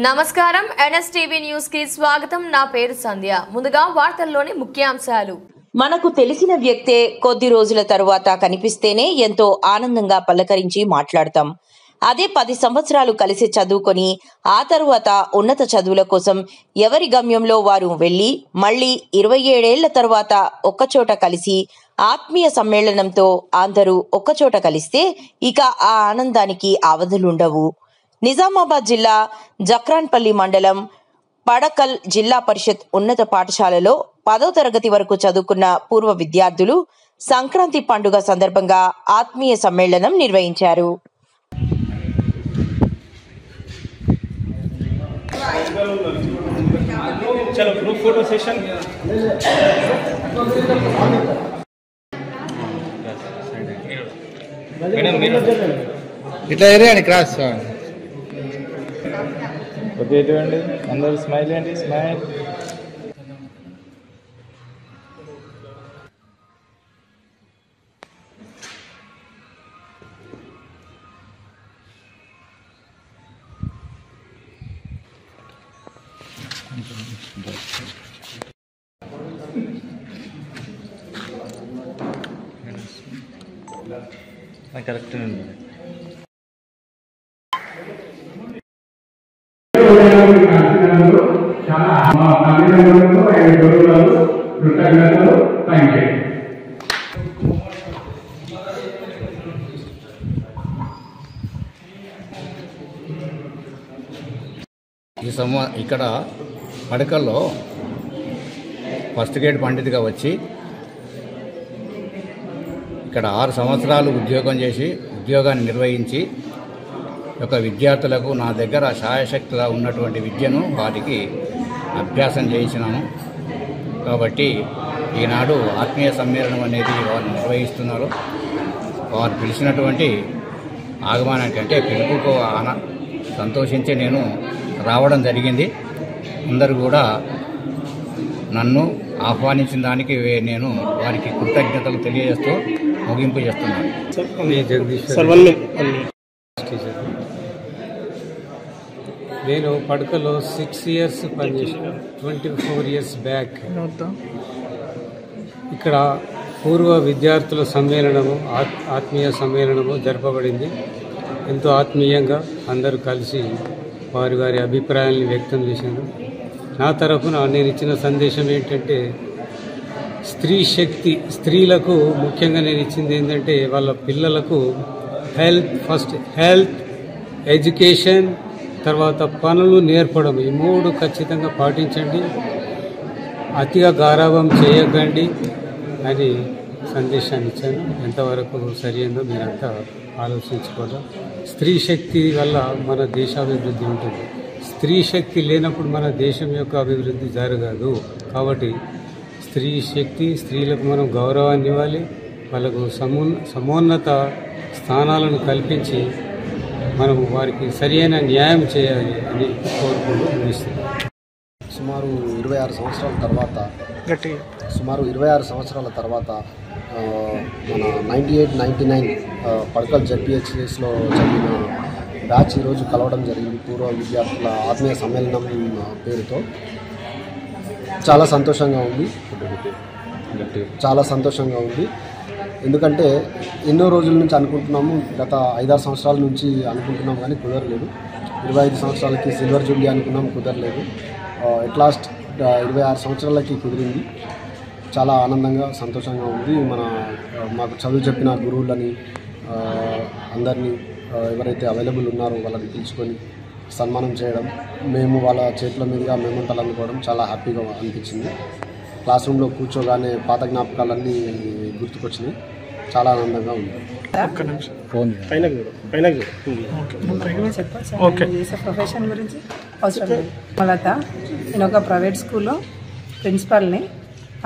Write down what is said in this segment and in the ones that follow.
నమస్కారం NSTV news కి స్వాగతం. నా పేరు సంధ్య. ముందుగా వార్తల్లోని ముఖ్యాంశాలు. మనకు తెలిసిన వ్యక్తే కొద్ది రోజుల తరువాత కనిపిస్తేనే ఎంతో ఆనందంగా పలకరించి మాట్లాడతాం. అదే 10 సంవత్సరాలు కలిసి చదువుకొని ఆ తరువాత ఉన్నత చదువుల కోసం ఎవరి గమ్యంలో వారు వెళ్లి మళ్లీ 27 ఏళ్ల తరువాత ఒక్కచోట కలిసి ఆత్మీయ సమ్మేళనంతో అందరూ ఒక్కచోట కలిస్తే ఇక ఆ ఆనందానికి అవధులుండవు. నిజామాబాద్ జిల్లా జక్రాన్పల్లి మండలం పడకల్ జిల్లా పరిషత్ ఉన్నత పాఠశాలలో 10వ తరగతి వరకు చదువుకున్న పూర్వ విద్యార్థులు సంక్రాంతి పండుగ సందర్భంగా ఆత్మీయ సమ్మేళనం నిర్వహించారు. ఇట్లా ఏరియాని క్రాస్ ఓకే చూడండి, అందరూ స్మైల్ అండి, స్మైల్. కరెక్ట్ అండి. ఇక్కడ పడకల్లో ఫస్ట్ గ్రేడ్ పండితుగా వచ్చి ఇక్కడ 6 సంవత్సరాలు ఉద్యోగం చేసి ఉద్యోగాన్ని నిర్వహించి ఒక విద్యార్థులకు నా దగ్గర శాయశక్తిగా ఉన్నటువంటి విద్యను వారికి అభ్యాసం చేయించినాను. కాబట్టి ఈనాడు ఆత్మీయ సమ్మేళనం అనేది వారు నిర్వహిస్తున్నారు. వారు పిలిచినటువంటి ఆగమనానికి అంటే పిలుపుకు సంతోషించి నేను రావడం జరిగింది. అందరూ కూడా నన్ను ఆహ్వానించిన దానికి నేను వారికి కృతజ్ఞతలు తెలియజేస్తూ ముగింపు చేస్తున్నాను. నేను పడకలో 6 ఇయర్స్ పనిచేసాను. 24 ఇయర్స్ బ్యాక్ ఇక్కడ పూర్వ విద్యార్థుల సమ్మేళనము, ఆత్మీయ సమ్మేళనము జరపబడింది. ఎంతో ఆత్మీయంగా అందరూ కలిసి వారి వారి అభిప్రాయాలను వ్యక్తం చేశారు. నా తరఫున నేను ఇచ్చిన సందేశం ఏంటంటే స్త్రీ శక్తి, స్త్రీలకు ముఖ్యంగా నేను ఇచ్చింది ఏంటంటే వాళ్ళ పిల్లలకు ఫస్ట్ హెల్త్, ఎడ్యుకేషన్, తర్వాత పనులు నేర్పడం, ఈ 3 ఖచ్చితంగా పాటించండి, అతిగా గారాబం చేయకండి అని సందేశాన్ని ఇచ్చాను. ఎంతవరకు సరైందో మీరంతా ఆలోచించుకోవడం. స్త్రీ శక్తి వల్ల మన దేశాభివృద్ధి ఉంటుంది. స్త్రీ శక్తి లేనప్పుడు మన దేశం యొక్క అభివృద్ధి జరగదు. కాబట్టి స్త్రీ శక్తి, స్త్రీలకు మనం గౌరవాన్ని ఇవ్వాలి, వాళ్ళకు సమున్నత స్థానాలను కల్పించి మనం వారికి సరైన న్యాయం చేయాలి అని కోరుకుంటూ ముగిస్తుంది. సుమారు 26 సంవత్సరాల తర్వాత మన 98-99 పడకల్ జెడ్పీహెచ్ఎస్లో చదివిన బ్యాచ్ ఈరోజు కలవడం జరిగింది. పూర్వ విద్యార్థుల ఆత్మీయ సమ్మేళనం పేరుతో. చాలా సంతోషంగా ఉంది. ఎందుకంటే ఎన్నో రోజుల నుంచి అనుకుంటున్నాము, గత 5-6 సంవత్సరాల నుంచి అనుకుంటున్నాం కానీ కుదరలేదు. 25 సంవత్సరాలకి సిల్వర్ జూబ్లీ అనుకున్నాం, కుదరలేదు. ఎట్ లాస్ట్ 26 సంవత్సరాలకి కుదిరింది. చాలా ఆనందంగా, సంతోషంగా ఉంది. మాకు చదువు చెప్పిన గురువులని అందరినీ ఎవరైతే అవైలబుల్ ఉన్నారో వాళ్ళని పిలుచుకొని సన్మానం చేయడం, మేము వాళ్ళ చేతుల మీదుగా మేమంటలు అందుకోవడం చాలా హ్యాపీగా అనిపించింది. క్లాస్ రూమ్లో కూర్చోగానే పాత జ్ఞాపకాలన్నీ గుర్తుకొచ్చినాయి. చాలా ఆనందంగా ఉంది. ప్రొఫెషన్ గురించి లత, నేను ఒక ప్రైవేట్ స్కూల్లో ప్రిన్సిపాల్ని.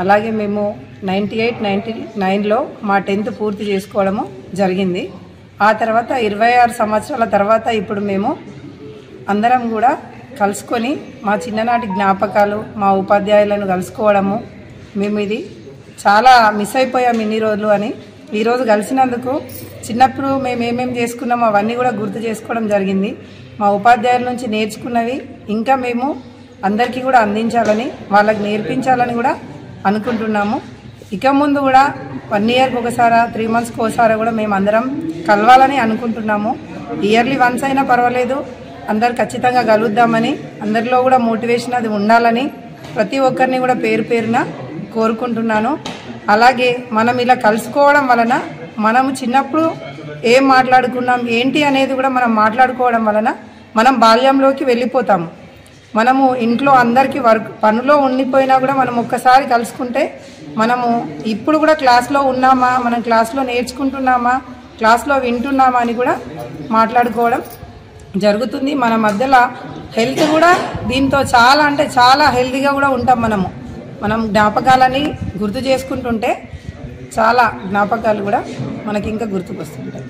అలాగే మేము 98-99లో మా 10th పూర్తి చేసుకోవడము జరిగింది. ఆ తర్వాత 26 సంవత్సరాల తర్వాత ఇప్పుడు మేము అందరం కూడా కలుసుకొని మా చిన్ననాటి జ్ఞాపకాలు, మా ఉపాధ్యాయులను కలుసుకోవడము, మేము ఇది చాలా మిస్ అయిపోయాం ఇన్ని రోజులు అని. ఈరోజు కలిసినందుకు చిన్నప్పుడు మేము ఏమేమి చేసుకున్నామో అవన్నీ కూడా గుర్తు చేసుకోవడం జరిగింది. మా ఉపాధ్యాయుల నుంచి నేర్చుకున్నవి ఇంకా మేము అందరికీ కూడా అందించాలని వాళ్ళకి నేర్పించాలని కూడా అనుకుంటున్నాము. ఇక ముందు కూడా 1 ఇయర్కి ఒకసారి 3 మంత్స్కి ఒకసారి కూడా మేము అందరం కలవాలని అనుకుంటున్నాము. ఇయర్లీ వన్స్ అయినా పర్వాలేదు, అందరు ఖచ్చితంగా కలుద్దామని, అందరిలో కూడా మోటివేషన్ అది ఉండాలని ప్రతి ఒక్కరిని కూడా పేరు పేరున కోరుకుంటున్నాను. అలాగే మనం ఇలా కలుసుకోవడం వలన మనము చిన్నప్పుడు ఏం మాట్లాడుకున్నాం ఏంటి అనేది కూడా మనం మాట్లాడుకోవడం వలన మనం బాల్యంలోకి వెళ్ళిపోతాము. మనము ఇంట్లో అందరికీ పనిలో ఉండిపోయినా కూడా మనం ఒక్కసారి కలుసుకుంటే మనము ఇప్పుడు కూడా క్లాస్లో ఉన్నామా, మనం క్లాస్లో నేర్చుకుంటున్నామా, క్లాస్లో వింటున్నామా అని కూడా మాట్లాడుకోవడం జరుగుతుంది. మన మధ్యలో హెల్త్ కూడా దీంతో చాలా అంటే చాలా హెల్తీగా కూడా ఉంటాం. మనం జ్ఞాపకాలని గుర్తు చేసుకుంటుంటే చాలా జ్ఞాపకాలు కూడా మనకి ఇంకా గుర్తుకొస్తుంటాయి.